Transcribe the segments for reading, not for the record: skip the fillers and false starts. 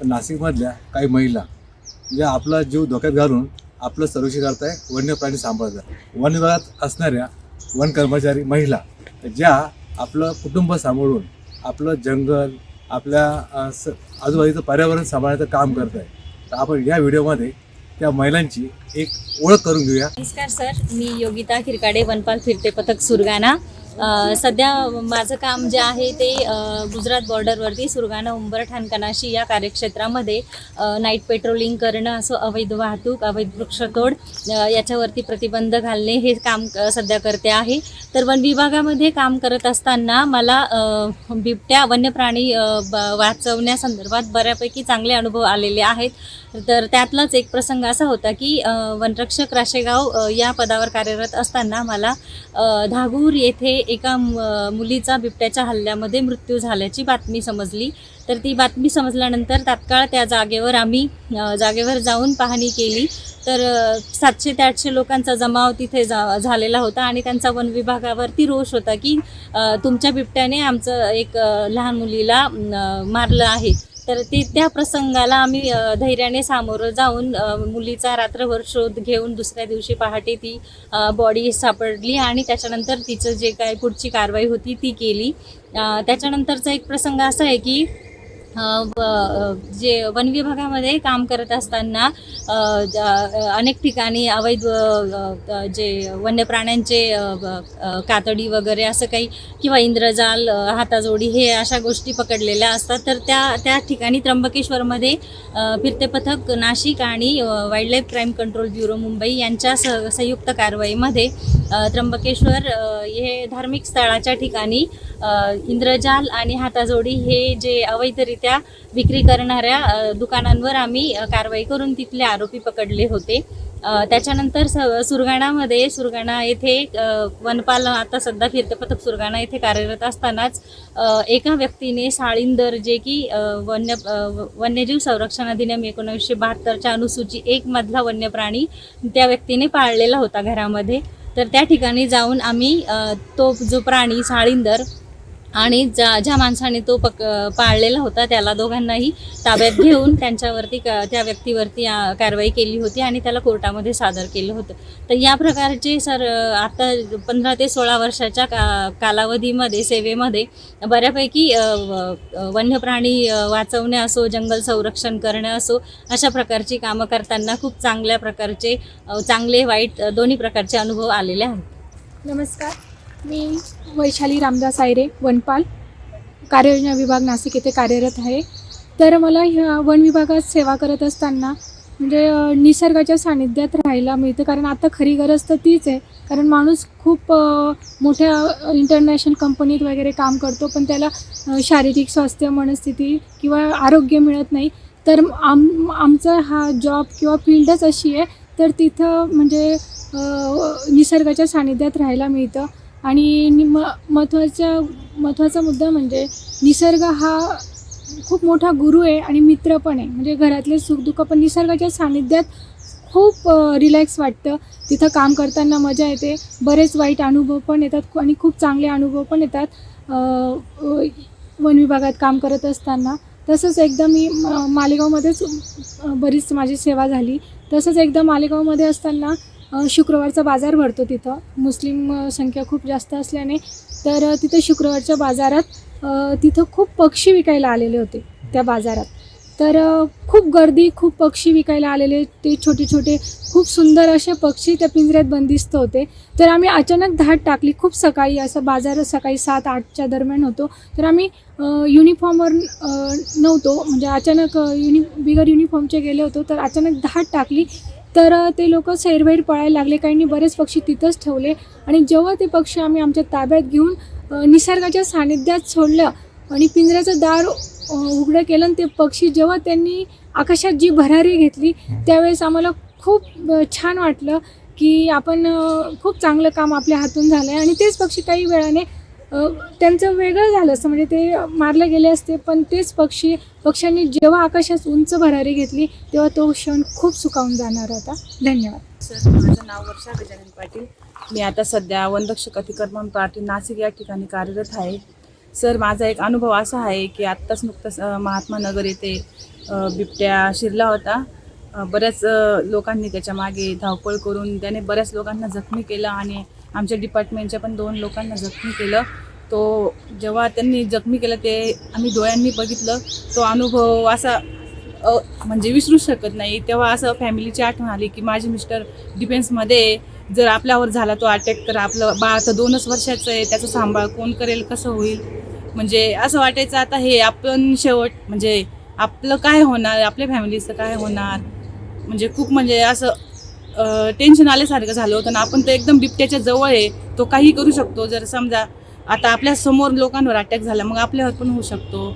नाशिकमधल्या काही महिला म्हणजे आपला जीव धोक्यात घालून आपलं सर्वेक्षण करताय, वन्य प्राणी सांभाळत आहे। वन विभागात असणाऱ्या वन कर्मचारी महिला ज्या आपलं कुटुंब सांभाळून आपलं जंगल, आपल्या आजूबाजूचं पर्यावरण सांभाळण्याचं काम करत आहे। तर आपण या व्हिडिओमध्ये त्या महिलांची एक ओळख करून घेऊया। नमस्कार सर, मी योगिता खिरकाडे, वनपाल फिरते पथक सुरगाणा। सध्या माझं काम जे आहे ते गुजरात बॉर्डरवरती सुरगाणा, उंबरठाण, कनाशी या कार्यक्षेत्रामध्ये नाईट पेट्रोलिंग करणं असो, अवैध वाहतूक, अवैध वृक्षतोड याच्यावरती प्रतिबंध घालणे हे काम सध्या करते आहे। तर वन विभागामध्ये काम करत असताना मला बिबट्या वन्य प्राणी वाचवण्यासंदर्भात बऱ्यापैकी चांगले अनुभव आलेले आहेत। तर त्यातलाच एक प्रसंग असा होता की वनरक्षक राशेगाव या पदावर कार्यरत असताना मला धागूर येथे एका मुलीचा बिबट्याच्या हल्ल्यामध्ये मृत्यू झाल्याची बातमी समजली। तर ती बातमी समजल्यानंतर तात्काळ त्या जागेवर जाऊन पाहणी केली। तर 700 ते 800 लोकांचा जमाव तिथे झालेला होता आणि त्यांचा वन विभागावरती रोष होता की तुमच्या बिबट्याने आमचं एक लहान मुलीला मारलं आहे। तर त्या प्रसंगाला आम्ही धैर्याने सामोरं जाऊन मुलीचा रात्रभर शोध घेऊन दुसऱ्या दिवशी पहाटे ती बॉडी सापडली आणि त्याच्यानंतर तिचं जे काय पुढची कारवाई होती ती केली। त्याच्यानंतरचा एक प्रसंग असा आहे की जे वन विभागामध्ये काम करत असताना अनेक ठिकाणी अवैध जे वन्य प्राण्यांचे कातडी वगैरे असं काही किंवा इंद्रजाल, हाताजोडी हे अशा गोष्टी पकडलेल्या असतात। तर त्या ठिकाणी त्र्यंबकेश्वरमध्ये फिरते पथक नाशिक आणि wildlife crime control bureau Mumbai यांच्या संयुक्त कारवाईमध्ये त्र्यंबकेश्वर हे धार्मिक स्थळाच्या ठिकाणी इंद्रजाल आणि हाताजोडी हे जे अवैधरित्या विक्री करणाऱ्या दुकानांवर आम्ही कारवाई करून तिथले आरोपी पकडले होते। त्याच्यानंतर सुरगाणा येथे वनपाल आता सध्या फिरते पथक सुरगाणा येथे कार्यरत असतानाच एका व्यक्तीने साळींदर जे की वन्यजीव संरक्षण अधिनियम 1972च्या अनुसूची 1 मधला वन्य प्राणी त्या व्यक्तीने पाळलेला होता घरामध्ये। तर त्या ठिकाणी जाऊन आम्ही तो जो प्राणी साळींदर आणि ज्या माणसाने तो पाळलेला होता त्याला दोघांनाही ताब्यात घेऊन त्यांच्यावरती त्या व्यक्तीवरती कारवाई केली होती आणि त्याला कोर्टामध्ये सादर केलं होतं। तर या प्रकारचे सर आता 15 ते 16 वर्षाच्या कालावधीमध्ये सेवेमध्ये बऱ्यापैकी वन्य प्राणी वाचवणे असो, जंगल संरक्षण करणं असो, अशा प्रकारची कामं करताना खूप चांगल्या प्रकारचे चांगले वाईट दोन्ही प्रकारचे अनुभव आलेले आहेत। नमस्कार, मी वैशाली रामदास आयरे, वनपाल कार्ययोजना विभाग नाशिक येथे कार्यरत आहे। तर मला ह्या वन विभागात सेवा करत असताना म्हणजे निसर्गाच्या सानिध्यात राहायला मिळतं, कारण आता खरी गरज तर तीच आहे। कारण माणूस खूप मोठ्या इंटरनॅशनल कंपनीत वगैरे काम करतो, पण त्याला शारीरिक स्वास्थ्य, मनस्थिती किंवा आरोग्य मिळत नाही। तर आमचा हा जॉब किंवा फील्डच अशी आहे, तर तिथं म्हणजे निसर्गाच्या सानिध्यात राहायला मिळतं। आणि महत्त्वाचा मुद्दा म्हणजे निसर्ग हा खूप मोठा गुरु आहे आणि मित्र पण आहे। म्हणजे घरातले सुखदुःख पण निसर्गाच्या सानिध्यात खूप रिलॅक्स वाटतं। तिथं काम करताना मजा येते, बरेच वाईट अनुभव पण येतात आणि खूप चांगले अनुभव पण येतात वन विभागात काम करत असताना। तसंच एकदा मी मालेगावमध्येच बरीच माझी सेवा झाली। तसंच एकदा मालेगावमध्ये असताना शुक्रवारचा बाजार भरतो, तिथं मुस्लिम संख्या खूप जास्त असल्याने तर तिथं शुक्रवारच्या बाजारात तिथं खूप पक्षी विकायला आलेले होते त्या बाजारात। तर खूप गर्दी, खूप पक्षी विकायला आलेले, ते छोटे छोटे खूप सुंदर असे पक्षी त्या पिंजऱ्यात बंदिस्त होते। तर आम्ही अचानक धाड टाकली, खूप सकाळी, असं बाजार सकाळी 7-8च्या दरम्यान होतो। तर आम्ही युनिफॉर्मवर नव्हतो, म्हणजे अचानक बिगर युनिफॉर्मचे गेले होतो। तर अचानक धाड टाकली, तर ते लोक सैरभैर पळायला लागले। काहींनी बरेच पक्षी तिथंच ठेवले आणि जेव्हा ते पक्षी आम्ही आमच्या ताब्यात घेऊन निसर्गाच्या सानिध्यात सोडलं आणि पिंजऱ्याचं दार उघडं केलं आणि ते पक्षी जेव्हा त्यांनी आकाशात जी भरारी घेतली, त्यावेळेस आम्हाला खूप छान वाटलं की आपण खूप चांगलं काम आपल्या हातून झालं आहे। आणि तेच पक्षी काही वेळाने त्यांचं वेगळं झालं असतं, म्हणजे ते मारले गेले असते, पण तेच पक्ष्यांनी जेव्हा आकाशात उंच भरारी घेतली तेव्हा तो क्षण खूप सुखावून जाणार होता। धन्यवाद सर, माझं नाव वर्षा गजानन पाटील। मी आता सध्या वनरक्षक अतिक्रमण पाटील नाशिक या ठिकाणी कार्यरत आहे। सर, माझा एक अनुभव असा आहे की आत्ताच नुकताच महात्मा नगर येथे बिबट्या शिरला होता. बऱ्याच लोकांनी त्याच्या मागे धावपळ करून त्याने बऱ्याच लोकांना जखमी केलं आणि आमच्या डिपार्टमेंटच्या पण 2 लोकांना जखमी केलं. तो जेव्हा त्यांनी जखमी केलं ते आम्ही डोळ्यांनी बघितलं. तो अनुभव असा म्हणजे विसरू शकत नाही. तेव्हा असं फॅमिलीची आठवण आली की माझे मिस्टर डिफेन्समध्ये, जर आपल्यावर झाला तो अटॅक तर आपलं बाळ तर 2च वर्षाचं आहे, त्याचा सांभाळ कोण करेल, कसं होईल. म्हणजे असं वाटायचं आता हे आपण शेवट म्हणजे आपलं काय होणार, आपल्या फॅमिलीचं काय होणार. म्हणजे खूप म्हणजे असं टेन्शन आल्यासारखं झालं होतं ना. आपण तर एकदम बिबट्याच्या जवळ आहे, तो काही करू शकतो. जर समजा आता आपल्या समोर लोकांवर अटॅक झाला मग आपल्यावर पण होऊ शकतो.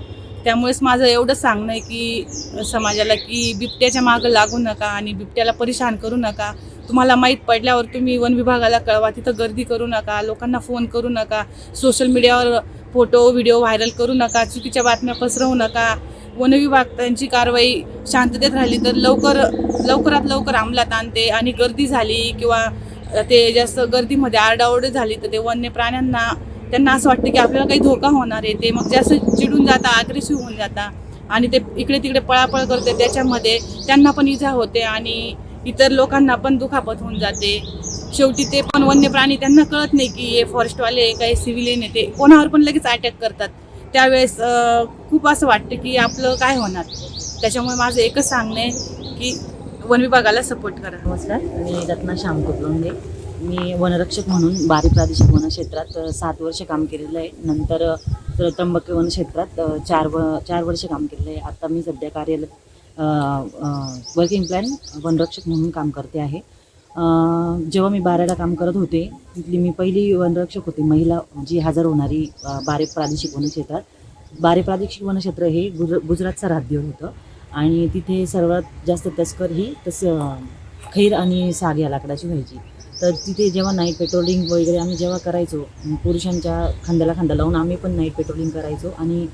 त्यामुळेच माझं एवढं सांगणं आहे की समाजाला की बिबट्याच्या मागं लागू नका आणि बिबट्याला परेशान करू नका. तुम्हाला माहीत पडल्यावर तुम्ही वन विभागाला कळवा, तिथं गर्दी करू नका, लोकांना फोन करू नका, सोशल मीडियावर फोटो व्हिडिओ व्हायरल करू नका, चुकीच्या बातम्या पसरवू नका. वन विभाग त्यांची कारवाई शांततेत राहिली तर लवकरात लवकर अंमलात आणते आणि गर्दी झाली किंवा ते जास्त गर्दीमध्ये आरडाओरड झाली तर ते वन्य प्राण्यांना त्यांना असं वाटतं की आपल्याला काही धोका होणार आहे. ते मग जास्त चिडून जाता, अग्रेसिव्ह होऊन जाता आणि ते इकडे तिकडे पळापळ करते. त्याच्यामध्ये त्यांना पण इजा होते आणि इतर लोकांना पण दुखापत होऊन जाते. शेवटी ते पण वन्य प्राणी, त्यांना कळत नाही की हे फॉरेस्टवाले काही सिव्हिलियन आहे, ते कोणावर पण लगेच अटॅक करतात. त्यावेळेस खूप असं वाटतं की आपलं काय होणार. त्याच्यामुळे माझं एकच सांगणं आहे की वन विभागाला सपोर्ट करा. नमस्कार, मी रत्ना श्याम कुपलोंगे. मी वनरक्षक म्हणून बारी प्रादेशिक वनक्षेत्रात 7 वर्ष काम केलेलं आहे. नंतर त्र्यंबके वनक्षेत्रात 4 वर्ष काम केलेलं आहे. आता मी सध्या कार्यरत वर्किंग प्लॅन वनरक्षक म्हणून काम करते आहे. जेव्हा मी बाऱ्याला काम करत होते तिथली मी पहिली वनरक्षक होते महिला जी हजर होणारी बारे प्रादेशिक वनक्षेत्रात. बारे प्रादेशिक वनक्षेत्र हे गुजरातचं राज्य होतं आणि तिथे सर्वात जास्त तस्कर ही खैर आणि साग या लाकडाची व्हायची. तर तिथे जेव्हा नाईट पेट्रोलिंग वगैरे आम्ही जेव्हा करायचो, पुरुषांच्या खांद्याला खांदा लावून आम्ही पण नाईट पेट्रोलिंग करायचो आणि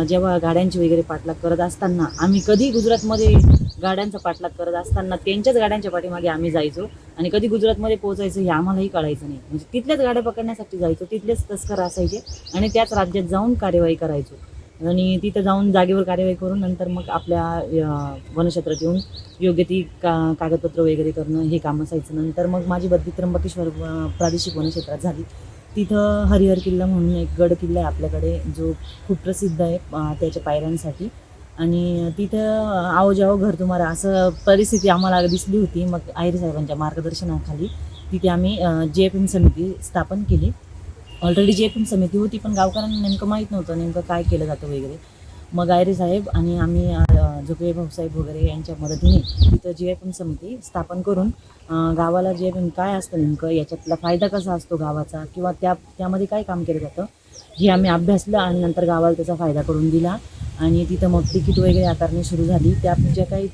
जेव्हा गाड्यांची वगैरे पाठलाग करत असताना आम्ही कधी गुजरातमध्ये गाड्यांचा पाठलाग करत असताना त्यांच्याच गाड्यांच्या पाठीमागे आम्ही जायचो आणि कधी गुजरातमध्ये पोहोचायचं हे आम्हालाही कळायचं नाही. म्हणजे तिथल्याच गाड्या पकडण्यासाठी जायचो, तिथलेच तस्कर असायचे आणि त्याच राज्यात जाऊन कार्यवाही करायचो आणि तिथं जाऊन जागेवर कार्यवाही करून नंतर मग आपल्या वनक्षेत्रात येऊन योग्य ती कागदपत्र वगैरे करणं हे काम असायचं. नंतर मग माझी बदली त्र्यंबकेश्वर प्रादेशिक वनक्षेत्रात झाली. तिथं हरिहर किल्ला म्हणून एक गड किल्ला आहे आपल्याकडे जो खूप प्रसिद्ध आहे त्याच्या पायऱ्यांसाठी आणि तिथं आओ जाओ घर तुम्हाला असं परिस्थिती आम्हाला दिसली होती. मग आहिरे साहेबांच्या मार्गदर्शनाखाली तिथे आम्ही JFM समिती स्थापन केली. ऑलरेडी JFM समिती होती पण गावकऱ्यांना नेमकं माहीत नव्हतं नेमकं काय केलं जातं वगैरे. मग आहिरे साहेब आणि आम्ही झोपळे भाऊसाहेब वगैरे यांच्या मदतीने तिथं JFM समिती स्थापन करून गावाला JFM काय असतं नेमकं, याच्यातला फायदा कसा असतो गावाचा किंवा त्यामध्ये काय काम केलं जातं हे आम्ही अभ्यासलं आणि नंतर गावाला त्याचा फायदा करून दिला आणि तिथं मग तिकीट वगैरे आकारणी सुरू झाली. त्यात ज्या काही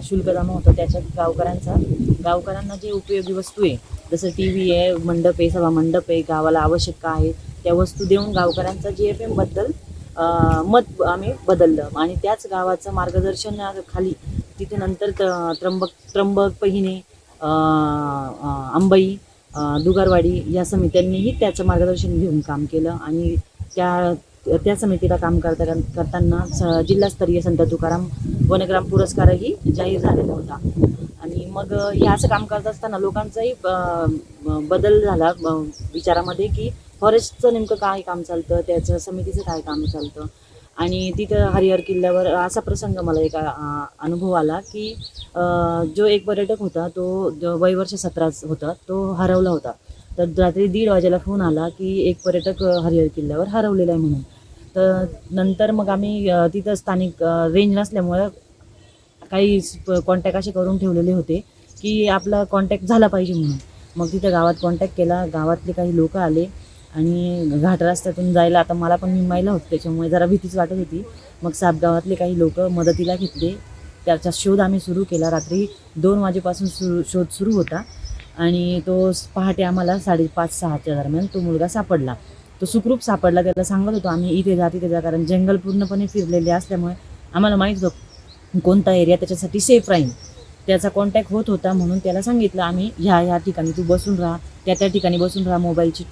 शुल्क जमा होतं त्याच्यात गावकऱ्यांना जे उपयोगी वस्तू आहे जसं TV आहे, मंडप आहे, सभा मंडप आहे, गावाला आवश्यक काय आहे त्या वस्तू देऊन गावकऱ्यांचा JFM बद्दल मत आम्ही बदललं आणि त्याच गावाचं मार्गदर्शन खाली तिथे नंतर त्र्यंबक पहिने, अंबई, दुगारवाडी या समित्यांनीही त्याचं मार्गदर्शन घेऊन काम केलं आणि त्या समितीला काम करताना जिल्हास्तरीय संत तुकाराम वनग्राम पुरस्कारही जाहीर झालेला होता. आणि मग हे असं काम करत असताना लोकांचाही बदल झाला विचारामध्ये की फॉरेस्टचं नेमकं काय काम चालतं, त्याचं समितीचं काय काम चालतं. आणि तिथं हरिहर किल्ल्यावर असा प्रसंग मला एक अनुभव आला की जो एक पर्यटक होता तो वयवर्ष 17 होता, तो हरवला होता. तर रात्री 1:30 वाजेला फोन आला की एक पर्यटक हरिहर किल्ल्यावर हरवलेला आहे म्हणून. तर नंतर मग आम्ही तिथं स्थानिक रेंज नसल्यामुळं काही कॉन्टॅक्ट असे करून ठेवलेले होते की आपला कॉन्टॅक्ट झाला पाहिजे म्हणून. मग तिथं गावात कॉन्टॅक्ट केला, गावातले काही लोक आले आणि घाट रस्त्यातून जायला आता मला पण मी महिला होती त्याच्यामुळे जरा भीतीच वाटत होती. मग सापगावातले काही लोक मदतीला घेतले, त्याचा शोध आम्ही सुरू केला. रात्री 2 वाजेपासून शोध सुरू होता आणि तो पहाटे आम्हाला 5:30-6च्या दरम्यान तो मुलगा सापडला. तो सुखरूप सापडला. त्याला सांगत होतो आम्ही इथे जा कारण जंगल पूर्णपणे फिरलेले असल्यामुळे आम्हाला माहीत होतं कोणता एरिया त्याच्यासाठी सेफ राहील. त्याचा कॉन्टॅक्ट होत होता म्हणून त्याला सांगितलं आम्ही ह्या ठिकाणी तू बसून राहा, त्या ठिकाणी बसून राहा, मोबाईलची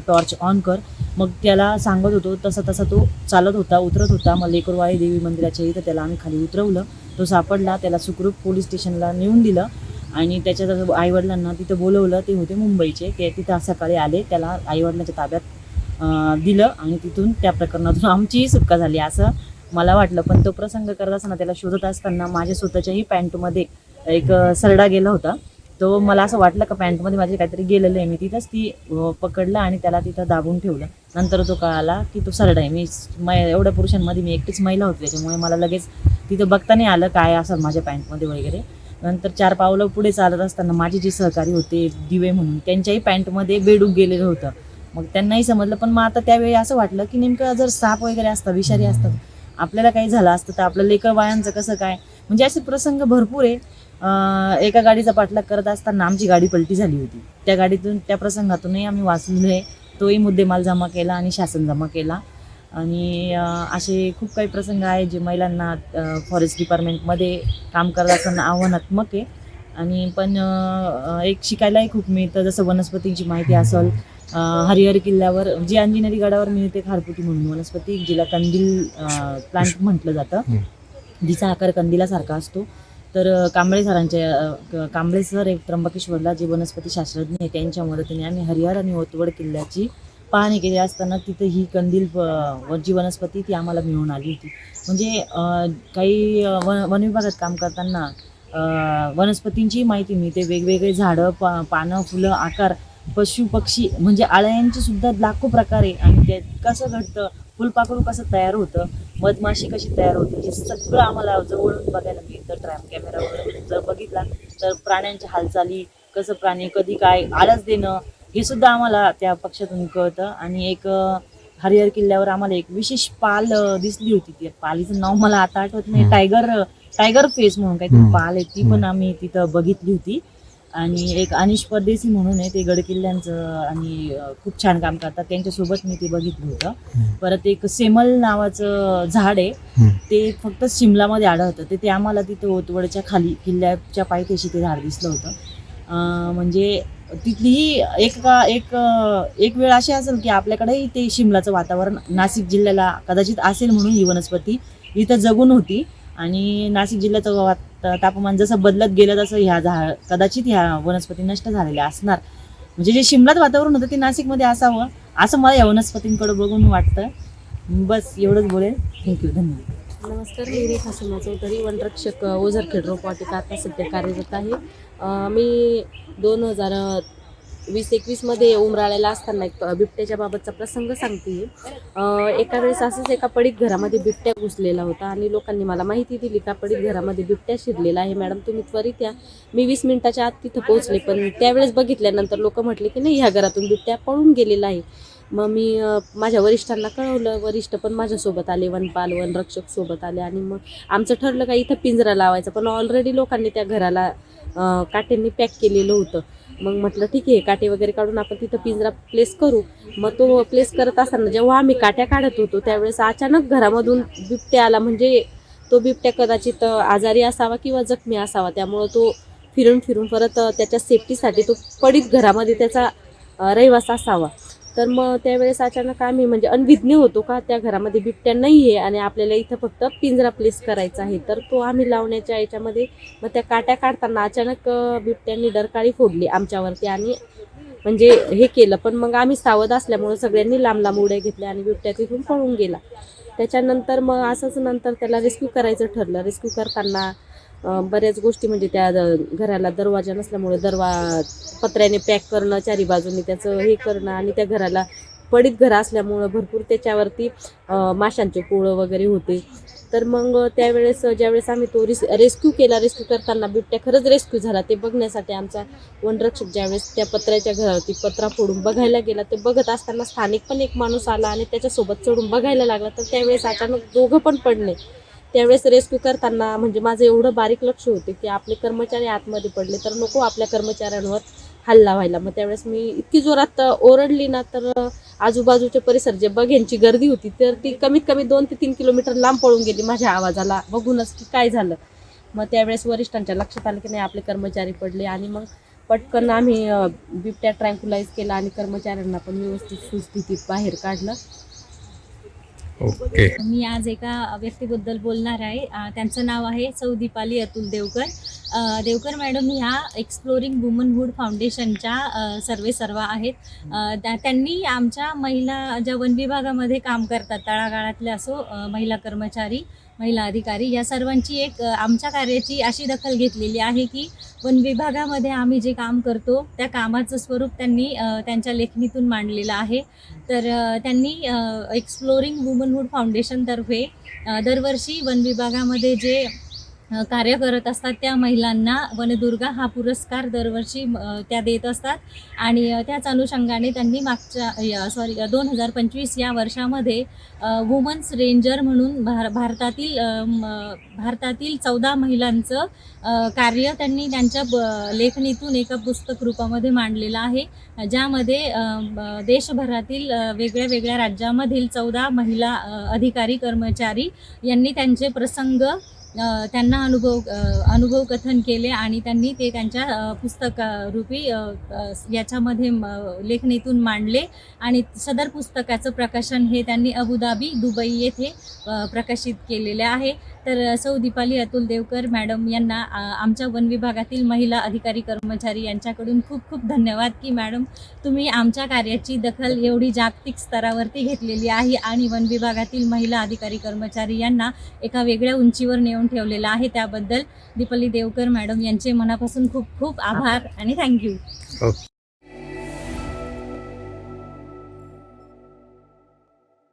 टॉर्च ऑन कर. मग त्याला सांगत होतो तसा तो चालत होता, उतरत होता. मग लेकरवाडी देवी मंदिराच्या इथं त्याला आम्ही खाली उतरवलं. तो सापडला, त्याला सुखरूप पोलीस स्टेशनला नेऊन दिलं आणि त्याच्या आईवडिलांना तिथं बोलवलं. ते होते मुंबईचे, ते तिथं सकाळी आले, त्याला आईवडिलांच्या ताब्यात दिलं आणि तिथून त्या प्रकरणातून आमचीही सुटका झाली असं मला वाटलं. पण तो प्रसंग करत असताना, त्याला शोधत असताना माझ्या स्वतःच्याही पॅन्टमध्ये एक सरडा गेला होता. तो मला असं वाटलं का पॅन्टमध्ये माझे काहीतरी गेलेलं आहे. मी तिथंच ती पकडलं आणि त्याला तिथं दाबून ठेवलं. नंतर तो कळाला की तो सरडा आहे. एवढ्या पुरुषांमध्ये मी एकटीच महिला होती, त्याच्यामुळे मला लगेच तिथं बघता नाही आलं काय असं माझ्या पॅन्टमध्ये वगैरे. नंतर 4 पावलं पुढे चालत असताना माझे जे सहकारी होते दिवे म्हणून, त्यांच्याही पॅन्टमध्ये बेडूक गेलेलं होतं. मग त्यांनाही समजलं. पण मग आता त्यावेळी असं वाटलं की नेमकं जर साप वगैरे असतात, विषारी असतात, आपल्याला काही झालं असतं तर आपलं लेकर बाळांचं कसं काय. म्हणजे असे प्रसंग भरपूर आहे. एका गाडीचा पाठलाग करत असताना आमची गाडी पलटी झाली होती. त्या गाडीतून, त्या प्रसंगातूनही आम्ही वाचलेलो आहे. तोही मुद्देमाल जमा केला आणि शासन जमा केला. आणि असे खूप काही प्रसंग आहे जे महिलांना फॉरेस्ट डिपार्टमेंटमध्ये काम करत असताना आव्हानात्मक आहे. आणि पण एक शिकायलाही खूप मिळतं. जसं वनस्पतींची माहिती असेल, हरिहर किल्ल्यावर जी अंजनेरी गडावर मिळते खारफुटी म्हणून वनस्पती, जिला कंदील प्लांट म्हटलं जातं, जिचा आकार कंदिलासारखा असतो. तर कांबळे सर एक त्र्यंबकेश्वरला जे वनस्पती शास्त्रज्ञ आहे त्यांच्या मदतीने आम्ही हरिहर आणि ओतवड किल्ल्याची पाहणी केली असताना तिथं ही कंदील जी वनस्पती ती आम्हाला मिळून आली होती. म्हणजे काही वन विभागात काम करताना वनस्पतींची माहिती मिळते. वेगवेगळे झाडं, पानं, फुलं, आकार, पशु पक्षी, म्हणजे आळ्यांचे सुद्धा लाखो प्रकार आहे. आणि ते कसं घडतं, फुलपाखरू कसं तयार होतं, मधमाशी कशी तयार होते, हे सगळं आम्हाला जवळून बघायला मिळतं. ट्रॅप कॅमेरावर जर बघितला तर प्राण्यांच्या हालचाली, कसं प्राणी कधी काय आळस देणं, हे सुद्धा आम्हाला त्या पक्षातून कळतं. आणि एक हरिहर किल्ल्यावर आम्हाला एक विशेष पाल दिसली होती. त्या पालीचं नाव मला आता आठवत नाही, टायगर फेस म्हणून काहीतरी पाल आहे, ती पण आम्ही तिथं बघितली होती. आणि एक अनिश परदेसी म्हणून आहे, ते गडकिल्ल्यांचं आणि खूप छान काम करतात, त्यांच्यासोबत मी ते बघितलं होतं. परत एक सेमल नावाचं झाड आहे, ते फक्त शिमलामध्ये आढळतं. ते आम्हाला तिथं ओतवडच्या खाली किल्ल्याच्या पायथ्याशी ते झाड दिसलं होतं. म्हणजे तिथलीही एक वेळ अशी असेल की आपल्याकडेही ते शिमलाचं वातावरण नाशिक जिल्ह्याला कदाचित असेल म्हणून ही वनस्पती इथं जगून होती. आणि नाशिक जिल्ह्याचं तापमान जसं बदलत गेलं तसं कदाचित ह्या वनस्पती नष्ट झालेल्या असणार. म्हणजे जे शिमलात वातावरण होतं ते नाशिकमध्ये असावं असं मला या वनस्पतींकडे बघून वाटतं. बस एवढंच बोलेल. थँक्यू, धन्यवाद. नमस्कार, मी रेखा सोमा चौधरी, वनरक्षक ओझरखेड रोपवाटिका आता सध्या कार्यरत आहे. मी 2020-21मध्ये उमराळ्याला असताना एक बिबट्याच्या बाबतचा प्रसंग सांगते. एका वेळेस असंच एका पडीक घरामध्ये बिबट्या घुसलेला होता आणि लोकांनी मला माहिती दिली का पडीक घरामध्ये बिबट्या शिरलेला आहे, मॅडम तुम्ही त्वरित या. मी 20 मिनिटाच्या आत तिथं पोहोचले, पण त्यावेळेस बघितल्यानंतर लोक म्हटले की नाही, ह्या घरातून बिबट्या पळून गेलेला आहे. मग मी माझ्या वरिष्ठांना कळवलं, वरिष्ठ पण माझ्यासोबत आले, वनपाल वनरक्षक सोबत आले. आणि मग आमचं ठरलं का इथं पिंजरा लावायचा, पण ऑलरेडी लोकांनी त्या घराला काट्यांनी पॅक केलेलं होतं. मग म्हटलं ठीक आहे, काटे वगैरे काढून आपण तिथं पिंजरा प्लेस करू. मग तो प्लेस करत असताना जेव्हा आम्ही काट्या काढत होतो त्यावेळेस अचानक घरामधून बिबट्या आला. म्हणजे तो बिबट्या कदाचित आजारी असावा किंवा जखमी असावा, त्यामुळं तो फिरून परत त्याच्या सेफ्टीसाठी तो पडीत घरामध्ये त्याचा रहिवास असावा. तर मग त्यावेळेस अचानक आम्ही म्हणजे अनभिज्ञ होतो का त्या घरामध्ये बिबट्या नाही आहे आणि आपल्याला इथं फक्त पिंजरा प्लेस करायचा आहे. तर तो आम्ही लावण्याच्या याच्यामध्ये मग त्या काट्या काढताना अचानक बिबट्यांनी डरकाळी फोडली आमच्यावरती आणि म्हणजे हे केलं. पण मग आम्ही सावध असल्यामुळं सगळ्यांनी लांब उड्या घेतल्या आणि बिबट्या तिथून पळून गेला. त्याच्यानंतर मग असंच नंतर त्याला रेस्क्यू करायचं ठरलं. रेस्क्यू करताना बऱ्याच गोष्टी म्हणजे त्या घराला दरवाजा नसल्यामुळे पत्र्याने पॅक करणं, चारी बाजूनी त्याचं हे करणं आणि त्या घराला पडीत घर असल्यामुळं भरपूर त्याच्यावरती माशांचे पोळं वगैरे होते. तर मग त्यावेळेस ज्यावेळेस आम्ही तो रेस्क्यू केला, रेस्क्यू करताना बिबट्या खरंच रेस्क्यू झाला ते बघण्यासाठी आमचा वनरक्षक ज्यावेळेस त्या पत्र्याच्या घरावरती पत्रा फोडून बघायला गेला, ते बघत असताना स्थानिक पण एक माणूस आला आणि त्याच्यासोबत चढून बघायला लागला. तर त्यावेळेस अचानक दोघं पण पडले. त्यावेळेस रेस्क्यू करताना म्हणजे माझं एवढं बारीक लक्ष होते की आपले कर्मचारी आतमध्ये पडले तर नको आपल्या कर्मचाऱ्यांवर हल्ला व्हायला. मग त्यावेळेस मी इतकी जोरात ओरडली ना, तर आजूबाजूचे परिसर जे बघ्यांची गर्दी होती तर ती कमीत कमी 2 ते 3 किलोमीटर लांब पळून गेली माझ्या आवाजाला बघूनच की काय झालं. मग त्यावेळेस वरिष्ठांच्या लक्षात आलं की नाही आपले कर्मचारी पडले आणि मग पटकन आम्ही बिबट्या ट्रँक्युलाइज केला आणि कर्मचाऱ्यांना पण व्यवस्थित सुस्थितीत बाहेर काढलं. ओके. मी आज एका व्यक्तीबद्दल बोलणार आहे. त्यांचं नाव आहे सौ दीपाली अतुल देवकर. देवकर मॅडम ह्या एक्सप्लोरिंग वुमनहूड फाउंडेशनच्या सर्वेसर्वा आहेत. त्यांनी आमच्या महिला ज्या वन विभागामध्ये काम करतात, तळागाळातले असो, महिला कर्मचारी, महिला अधिकारी, या सर्वांची एक आमच्या कार्याची अशी दखल घेतलेली आहे की वन विभागामध्ये आम्ही जे काम करतो त्या कामाचं स्वरूप त्यांनी त्यांच्या लेखणीतून मांडलेलं आहे. तर त्यांनी एक्सप्लोरिंग वुमनहूड फाउंडेशनतर्फे दरवर्षी वन विभागामध्ये जे कार्य करत असतात त्या महिलांना वनदुर्गा हा पुरस्कार दरवर्षी त्या देत असतात. आणि त्याच अनुषंगाने त्यांनी मागच्या 2025 या वर्षामध्ये वुमन्स रेंजर म्हणून भारतातील 14 महिलांचं कार्य त्यांनी त्यांच्या लेखणीतून एका पुस्तक रूपामध्ये मांडलेलं आहे, ज्यामध्ये देशभरातील वेगळ्या वेगळ्या राज्यामधील 14 महिला अधिकारी कर्मचारी यांनी त्यांचे प्रसंग त्यांना अनुभव कथन केले आणि त्यांनी ते त्यांच्या पुस्तकरूपी याच्यामध्ये लेखणीतून मांडले. आणि सदर पुस्तकाचं प्रकाशन हे त्यांनी अबुधाबी, दुबई येथे प्रकाशित केलेले आहे. तर सौ दीपाली अतुल देवकर मॅडम यांना आमच्या वन विभागातील महिला अधिकारी कर्मचारी यांच्याकडून खूप खूप धन्यवाद की मॅडम तुम्ही आमच्या कार्याची दखल एवढी जागतिक स्तरावरती घेतलेली आहे आणि वन विभागातील महिला अधिकारी कर्मचारी यांना एका वेगळ्या उंचीवर नेऊन ठेवलेलं आहे. त्याबद्दल दीपाली देवकर मॅडम यांचे मनापासून खूप खूप आभार आणि थँक्यू. ओके.